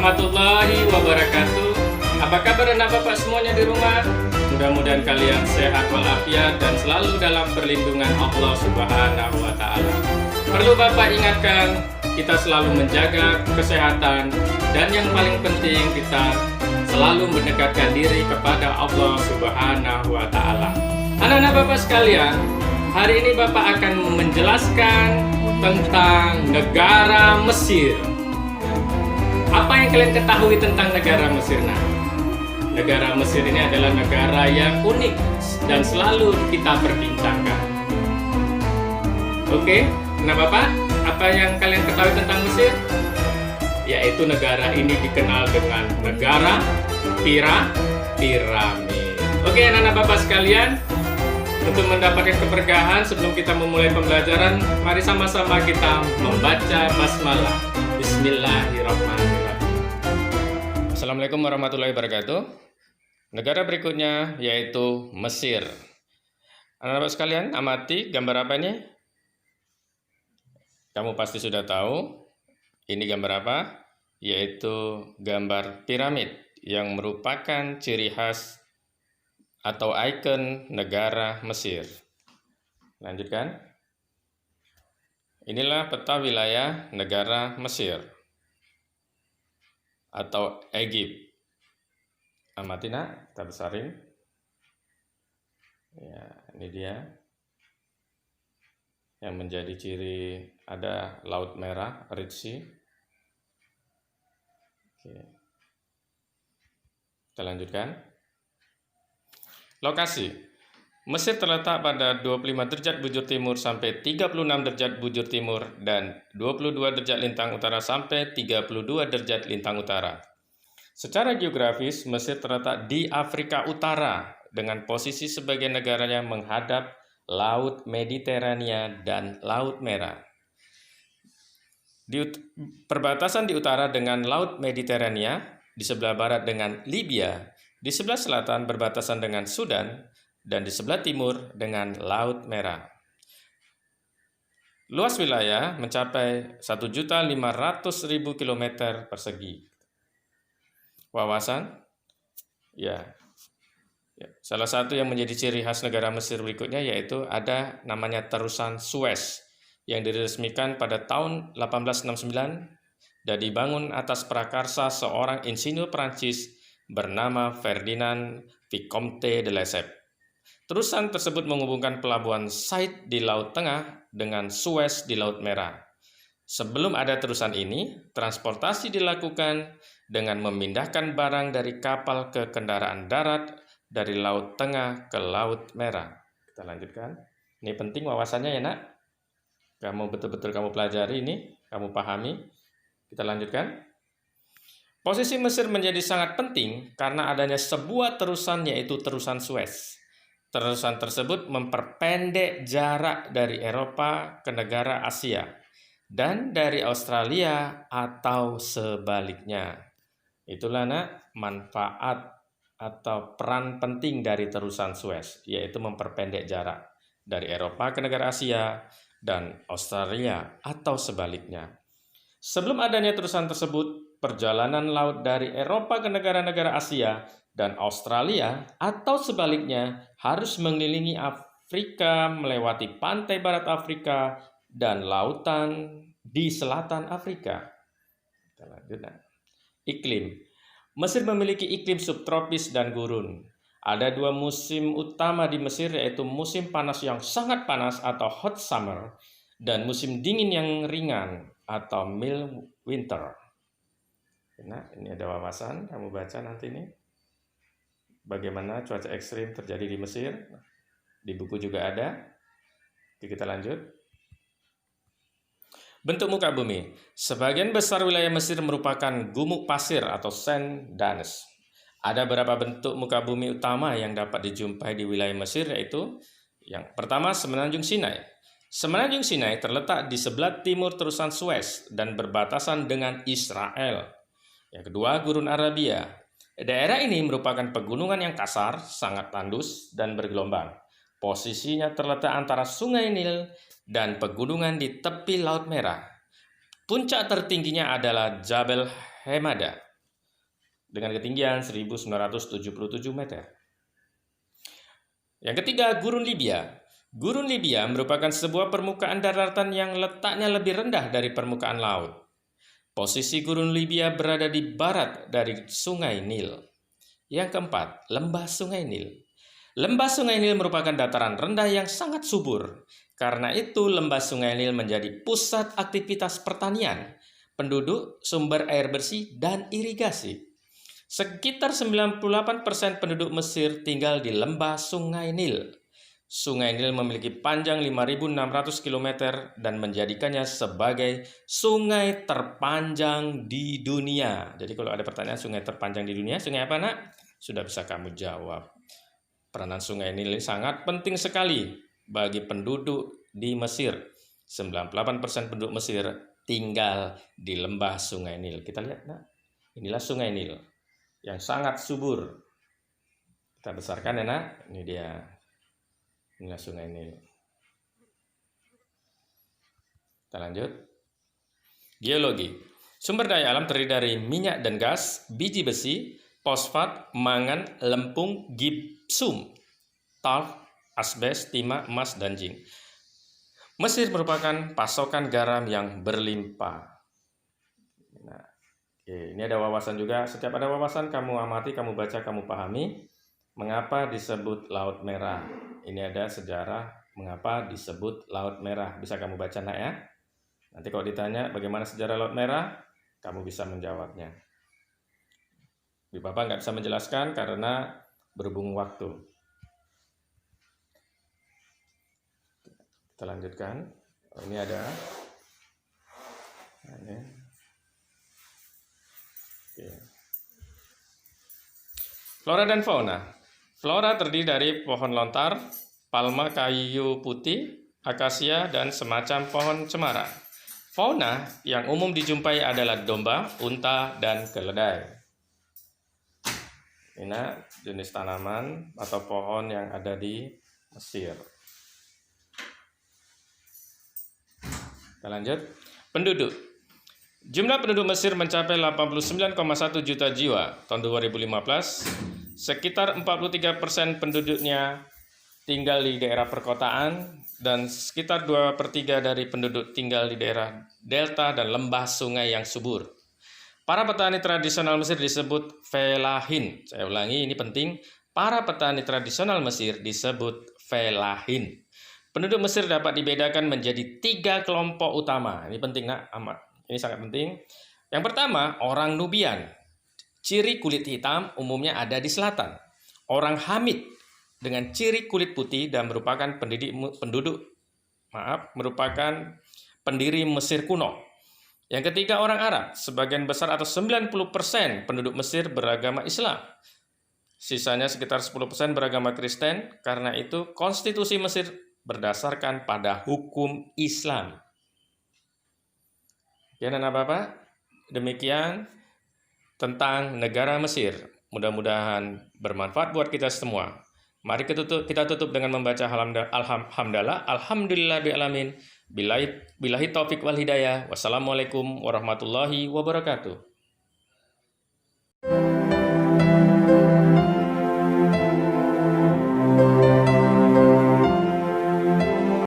warahmatullahi wabarakatuh. Apa kabar anak bapak semuanya di rumah? Mudah-mudahan kalian sehat walafiat dan selalu dalam perlindungan Allah Subhanahu wa Ta'ala. Perlu bapak ingatkan, kita selalu menjaga kesehatan dan yang paling penting kita selalu mendekatkan diri kepada Allah Subhanahu wa Ta'ala. Anak-anak bapak sekalian, hari ini bapak akan menjelaskan tentang negara Mesir. Apa yang kalian ketahui tentang negara Mesir? Nah, negara Mesir ini adalah negara yang unik dan selalu kita perbincangkan. Oke, nah Bapak, apa yang kalian ketahui tentang Mesir? Yaitu negara ini dikenal dengan negara piramid. Oke, anak-anak Bapak sekalian, untuk mendapatkan keberkahan sebelum kita memulai pembelajaran, mari sama-sama kita membaca basmalah. Bismillahirrahmanirrahim. Assalamualaikum warahmatullahi wabarakatuh. Negara berikutnya yaitu Mesir. Anak-anak sekalian, amati gambar apa ini? Kamu pasti sudah tahu. Ini gambar apa? Yaitu gambar piramid yang merupakan ciri khas atau ikon negara Mesir. Lanjutkan. Inilah peta wilayah negara Mesir atau Egypt. Amati nak, kita besarin. Ya, ini dia. Yang menjadi ciri ada Laut Merah, Red Sea. Oke. Kita lanjutkan. Lokasi. Mesir terletak pada 25 derajat bujur timur sampai 36 derajat bujur timur dan 22 derajat lintang utara sampai 32 derajat lintang utara. Secara geografis, Mesir terletak di Afrika Utara dengan posisi sebagai negara yang menghadap Laut Mediterania dan Laut Merah. Perbatasan di utara dengan Laut Mediterania, di sebelah barat dengan Libya, di sebelah selatan berbatasan dengan Sudan, dan di sebelah timur dengan Laut Merah. Luas wilayah mencapai 1.500.000 km persegi. Wawasan, ya, salah satu yang menjadi ciri khas negara Mesir berikutnya yaitu ada namanya Terusan Suez yang diresmikan pada tahun 1869 dan dibangun atas prakarsa seorang insinyur Prancis bernama Ferdinand Vicomte de Lesseps. Terusan tersebut menghubungkan pelabuhan Said di Laut Tengah dengan Suez di Laut Merah. Sebelum ada terusan ini, transportasi dilakukan dengan memindahkan barang dari kapal ke kendaraan darat dari Laut Tengah ke Laut Merah. Kita lanjutkan. Ini penting wawasannya ya nak. Kamu betul-betul kamu pelajari ini, kamu pahami. Kita lanjutkan. Posisi Mesir menjadi sangat penting karena adanya sebuah terusan yaitu Terusan Suez. Terusan tersebut memperpendek jarak dari Eropa ke negara Asia dan dari Australia atau sebaliknya. Itulah nak manfaat atau peran penting dari Terusan Suez, yaitu memperpendek jarak dari Eropa ke negara Asia dan Australia atau sebaliknya. Sebelum adanya terusan tersebut, perjalanan laut dari Eropa ke negara-negara Asia dan Australia atau sebaliknya harus mengelilingi Afrika, melewati pantai barat Afrika dan lautan di selatan Afrika. Kita lanjutkan. Iklim. Mesir memiliki iklim subtropis dan gurun. Ada dua musim utama di Mesir yaitu musim panas yang sangat panas atau hot summer dan musim dingin yang ringan atau mild winter. Nah, ini ada wawasan, kamu baca nanti ini. Bagaimana cuaca ekstrim terjadi di Mesir. Di buku juga ada. Jadi kita lanjut. Bentuk muka bumi. Sebagian besar wilayah Mesir merupakan gumuk pasir atau sand dunes. Ada beberapa bentuk muka bumi utama yang dapat dijumpai di wilayah Mesir yaitu yang pertama Semenanjung Sinai. Semenanjung Sinai terletak di sebelah timur Terusan Suez dan berbatasan dengan Israel. Yang kedua, Gurun Arabia. Daerah ini merupakan pegunungan yang kasar, sangat tandus, dan bergelombang. Posisinya terletak antara Sungai Nil dan pegunungan di tepi Laut Merah. Puncak tertingginya adalah Jabal Hemada dengan ketinggian 1977 meter. Yang ketiga, Gurun Libya. Gurun Libya merupakan sebuah permukaan daratan yang letaknya lebih rendah dari permukaan laut. Posisi Gurun Libya berada di barat dari Sungai Nil. Yang keempat, Lembah Sungai Nil. Lembah Sungai Nil merupakan dataran rendah yang sangat subur. Karena itu, Lembah Sungai Nil menjadi pusat aktivitas pertanian, penduduk, sumber air bersih, dan irigasi. Sekitar 98% penduduk Mesir tinggal di lembah Sungai Nil. Sungai Nil memiliki panjang 5.600 km dan menjadikannya sebagai sungai terpanjang di dunia. Jadi kalau ada pertanyaan sungai terpanjang di dunia, sungai apa nak? Sudah bisa kamu jawab. Peranan Sungai Nil sangat penting sekali bagi penduduk di Mesir. 98% penduduk Mesir tinggal di lembah Sungai Nil. Kita lihat nak, inilah Sungai Nil yang sangat subur. Kita besarkan ya nak, ini dia. Inilah Sungai Nil. Kita lanjut. Geologi. Sumber daya alam terdiri dari minyak dan gas, biji besi, fosfat, mangan, lempung, gipsum, talc, asbes, timah, emas, dan zinc. Mesir merupakan pasokan garam yang berlimpah. Nah, oke, ini ada wawasan juga. Setiap ada wawasan, kamu amati, kamu baca, kamu pahami. Mengapa disebut Laut Merah? Ini ada sejarah mengapa disebut Laut Merah. Bisa kamu baca nak ya. Nanti kalau ditanya bagaimana sejarah Laut Merah, kamu bisa menjawabnya. Bapak nggak bisa menjelaskan karena berhubung waktu. Kita lanjutkan. Ini ada. Ini. Oke. Flora dan fauna. Flora terdiri dari pohon lontar, palma kayu putih, akasia, dan semacam pohon cemara. Fauna yang umum dijumpai adalah domba, unta, dan keledai. Ini jenis tanaman atau pohon yang ada di Mesir. Kita lanjut. Penduduk. Jumlah penduduk Mesir mencapai 89,1 juta jiwa tahun 2015. Sekitar 43% penduduknya tinggal di daerah perkotaan dan sekitar 2/3 dari penduduk tinggal di daerah delta dan lembah sungai yang subur. Para petani tradisional Mesir disebut felahin. Saya ulangi, ini penting. Para petani tradisional Mesir disebut felahin. Penduduk Mesir dapat dibedakan menjadi 3 kelompok utama. Ini penting nak, amat. Ini sangat penting. Yang pertama, orang Nubian. Ciri kulit hitam umumnya ada di selatan. Orang Hamid dengan ciri kulit putih dan merupakan merupakan pendiri Mesir kuno. Yang ketiga, orang Arab. Sebagian besar atau 90% penduduk Mesir beragama Islam. Sisanya sekitar 10% beragama Kristen. Karena itu, konstitusi Mesir berdasarkan pada hukum Islam. Ya, Bapak, demikian tentang negara Mesir. Mudah-mudahan bermanfaat buat kita semua. Mari kita tutup dengan membaca alhamdulillah, alhamdulillahirabbil alamin. Billahi taufik wal hidayah. Wassalamualaikum warahmatullahi wabarakatuh.